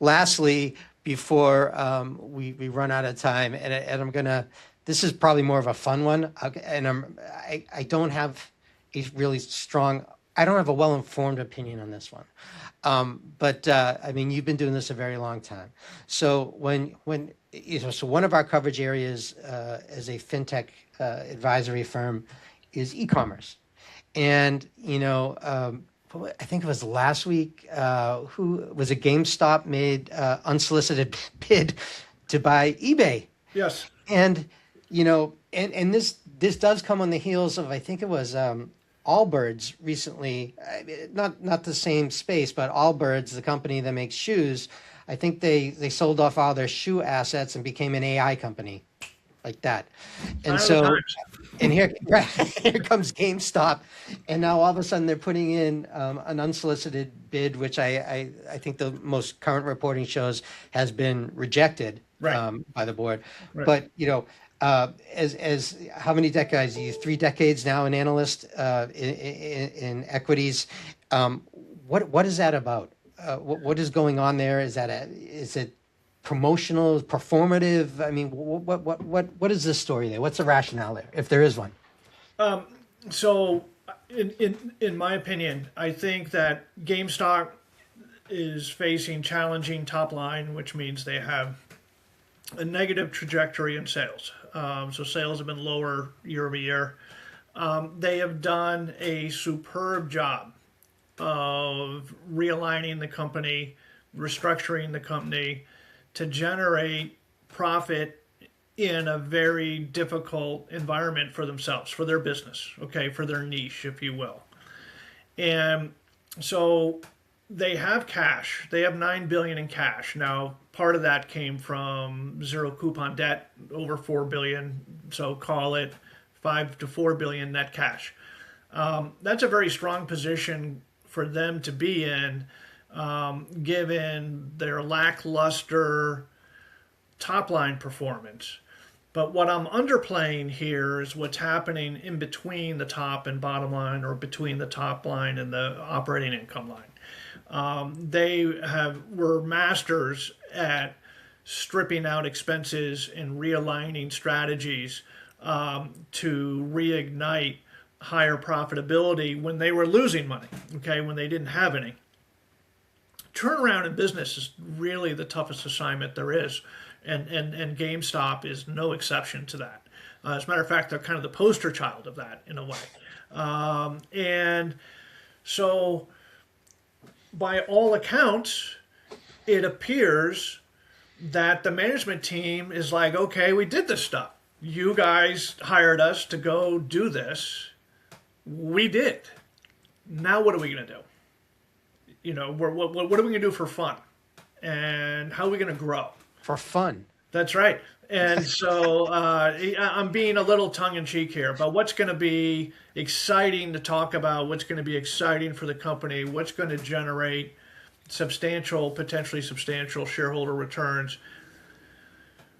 Lastly, before we run out of time, and I'm gonna, this is probably more of a fun one, and I don't have a really strong, I don't have a well-informed opinion on this one. But I mean, you've been doing this a very long time. So so one of our coverage areas as a fintech advisory firm is e-commerce. And, I think it was last week, who was it? GameStop made unsolicited bid to buy eBay. Yes. And, and this does come on the heels of, I think it was Allbirds recently, not the same space, but Allbirds, the company that makes shoes, I think they sold off all their shoe assets and became an AI company like that. And so, and here, right, here comes GameStop, and now all of a sudden they're putting in an unsolicited bid, which I think the most current reporting shows has been rejected by the board. Right. But as how many decades? You 3 decades now, an analyst in equities. What is that about? What is going on there? Is it promotional, performative? I mean, what is this story there? What's the rationale there, if there is one? So, in my opinion, I think that GameStop is facing challenging top line, which means they have a negative trajectory in sales. So sales have been lower year over year. They have done a superb job of realigning the company, restructuring the company to generate profit in a very difficult environment for themselves, for their business, okay, for their niche, if you will. And so they have cash. They have $9 billion in cash. Now, part of that came from zero coupon debt, over $4 billion. So call it $5 to $4 billion net cash. That's a very strong position for them to be in, given their lackluster top line performance. But what I'm underplaying here is what's happening in between the top and bottom line, or between the top line and the operating income line. They were masters at stripping out expenses and realigning strategies to reignite higher profitability when they were losing money, okay, when they didn't have any. Turnaround in business is really the toughest assignment there is, and GameStop is no exception to that. As a matter of fact, they're kind of the poster child of that in a way. And so, by all accounts, it appears that the management team is like, okay, we did this stuff. You guys hired us to go do this. We did. Now what are we going to do? What are we going to do for fun? And how are we going to grow? For fun. That's right. And so I'm being a little tongue-in-cheek here, but what's going to be exciting to talk about, what's going to be exciting for the company, what's going to generate potentially substantial shareholder returns.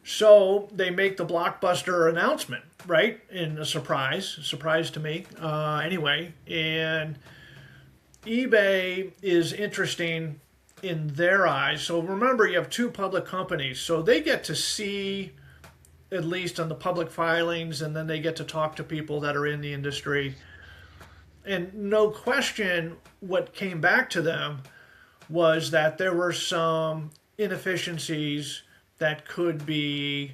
So they make the blockbuster announcement, right? In a surprise to me, anyway. And eBay is interesting in their eyes. So remember, you have two public companies, so they get to see, at least on the public filings, and then they get to talk to people that are in the industry. And no question, what came back to them was that there were some inefficiencies that could be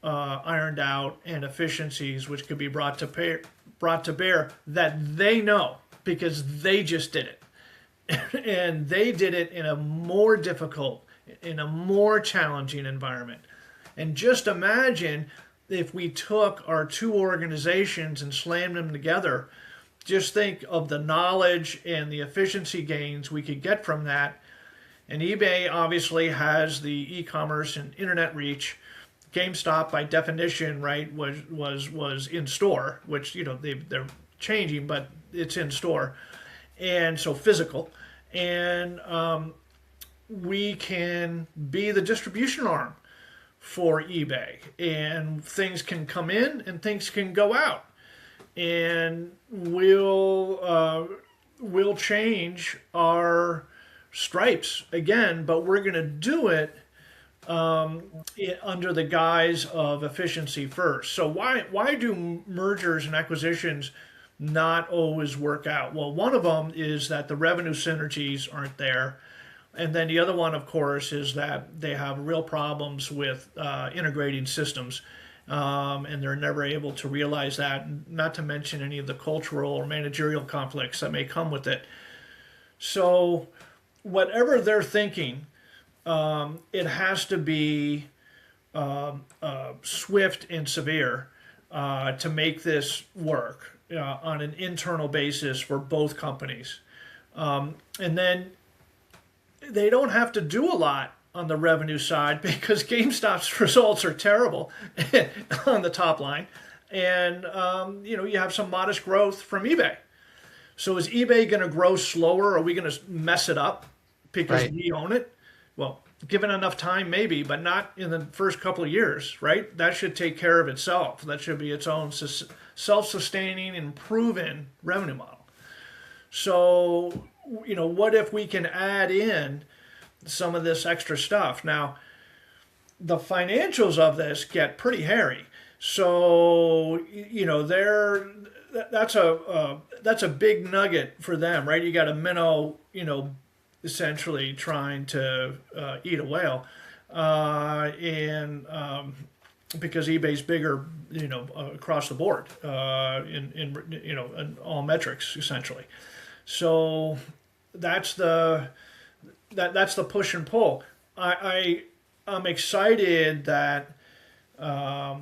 ironed out, and efficiencies which could be brought to bear that they know because they just did it. And they did it in a more difficult, in a more challenging environment. And just imagine if we took our two organizations and slammed them together. Just think of the knowledge and the efficiency gains we could get from that. And eBay obviously has the e-commerce and internet reach. GameStop, by definition, right, was in store, which they're changing, but it's in store, and so physical. And we can be the distribution arm for eBay, and things can come in and things can go out, and we'll change our stripes again, but we're going to do it under the guise of efficiency first. So why do mergers and acquisitions not always work out? Well, one of them is that the revenue synergies aren't there. And then the other one, of course, is that they have real problems with integrating systems. And they're never able to realize that, not to mention any of the cultural or managerial conflicts that may come with it. So, whatever they're thinking, it has to be swift and severe to make this work on an internal basis for both companies. And then they don't have to do a lot on the revenue side because GameStop's results are terrible on the top line. And, you have some modest growth from eBay. So is eBay going to grow slower? Are we going to mess it up because we own it? Well, given enough time, maybe, but not in the first couple of years, right? That should take care of itself. That should be its own self-sustaining and proven revenue model. So, what if we can add in some of this extra stuff? Now, the financials of this get pretty hairy. So, that's a big nugget for them, right? You got a minnow, essentially trying to eat a whale, and because eBay's bigger, across the board, in all metrics essentially. So that's the push and pull. I'm excited that a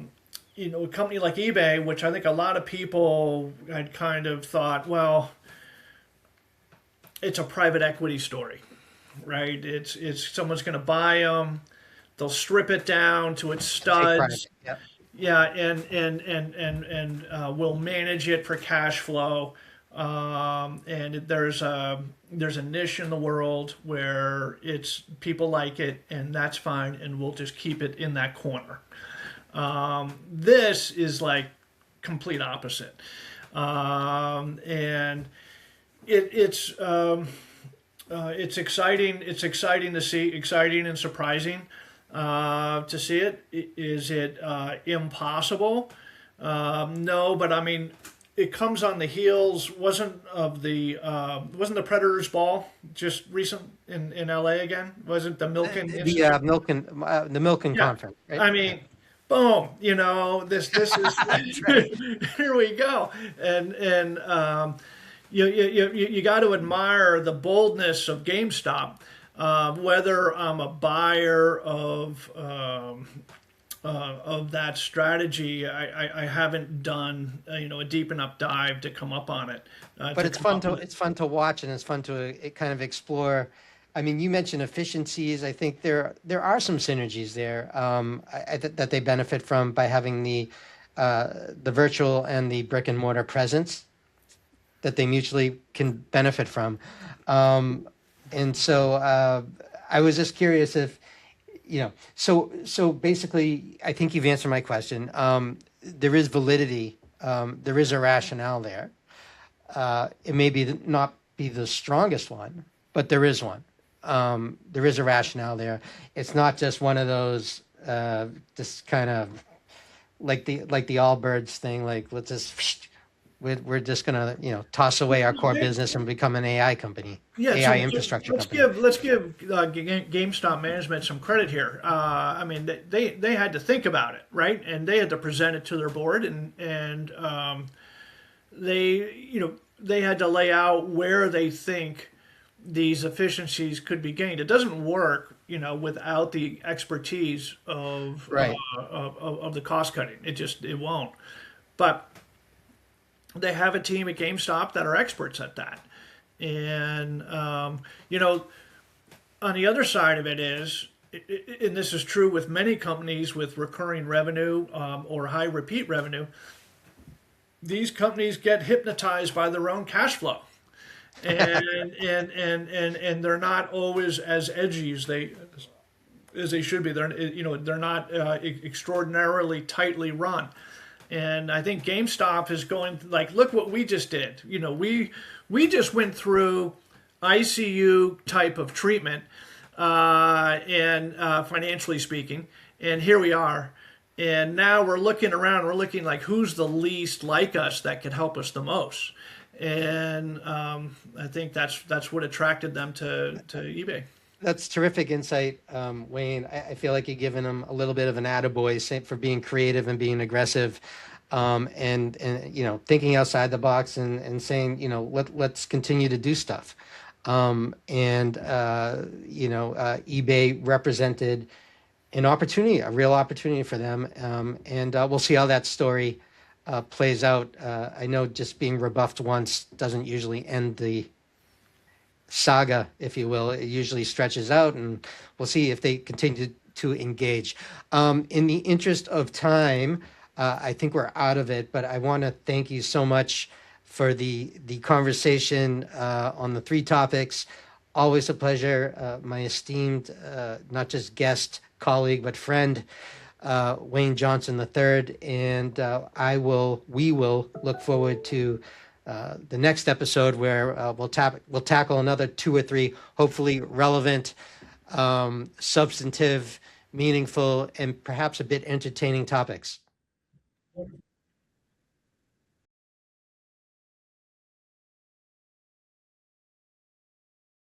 company like eBay, which I think a lot of people had kind of thought, well, it's a private equity story, right? It's someone's going to buy them, they'll strip it down to its studs, Yep. yeah, and we'll manage it for cash flow. And there's a niche in the world where it's people like it, and that's fine, and we'll just keep it in that corner. This is like complete opposite, and it's exciting. It's exciting to see, exciting and surprising to see it. Is it impossible? No, but I mean, it comes on the heels. Wasn't the Predators Ball just recent in LA again? Wasn't the Milken? The Milken conference. Right? I mean, boom. This is here we go, and you got to admire the boldness of GameStop. Whether I'm a buyer of that strategy, I haven't done a deep enough dive to come up on it. But it's fun to watch, and it's fun to kind of explore. I mean, you mentioned efficiencies. I think there are some synergies there that they benefit from by having the virtual and the brick and mortar presence that they mutually can benefit from. And so I was just curious if, so basically, I think you've answered my question. There is validity. There is a rationale there. It may not be the strongest one, but there is one. There is a rationale there. It's not just one of those, just kind of like the Allbirds thing, like let's just, we're just gonna toss away our core business and become an AI company, AI infrastructure company. Let's give GameStop management some credit here. I mean, they had to think about it, right? And they had to present it to their board, and they had to lay out where they think these efficiencies could be gained. It doesn't work, without the expertise of the cost cutting. It won't. But they have a team at GameStop that are experts at that. And, on the other side of it is, and this is true with many companies with recurring revenue or high repeat revenue, these companies get hypnotized by their own cash flow. And they're not always as edgy as they should be. They're not extraordinarily tightly run. And I think GameStop is going like, look what we just did. We just went through ICU type of treatment, and financially speaking. And here we are. And now we're looking around, we're looking like who's the least like us that could help us the most. And I think that's what attracted them to eBay. That's terrific insight, Wayne. I feel like you're giving them a little bit of an attaboy for being creative and being aggressive, and thinking outside the box and saying let's continue to do stuff. And eBay represented an opportunity, a real opportunity for them, and we'll see how that story plays out. I know just being rebuffed once doesn't usually end the saga, if you will. It usually stretches out, and we'll see if they continue to engage. In the interest of time, I think we're out of it, but I want to thank you so much for the conversation on the three topics. Always a pleasure, my esteemed, not just guest, colleague, but friend, Wayne Johnson III, and we will look forward to the next episode where we'll tackle another two or three, hopefully relevant, substantive, meaningful, and perhaps a bit entertaining topics.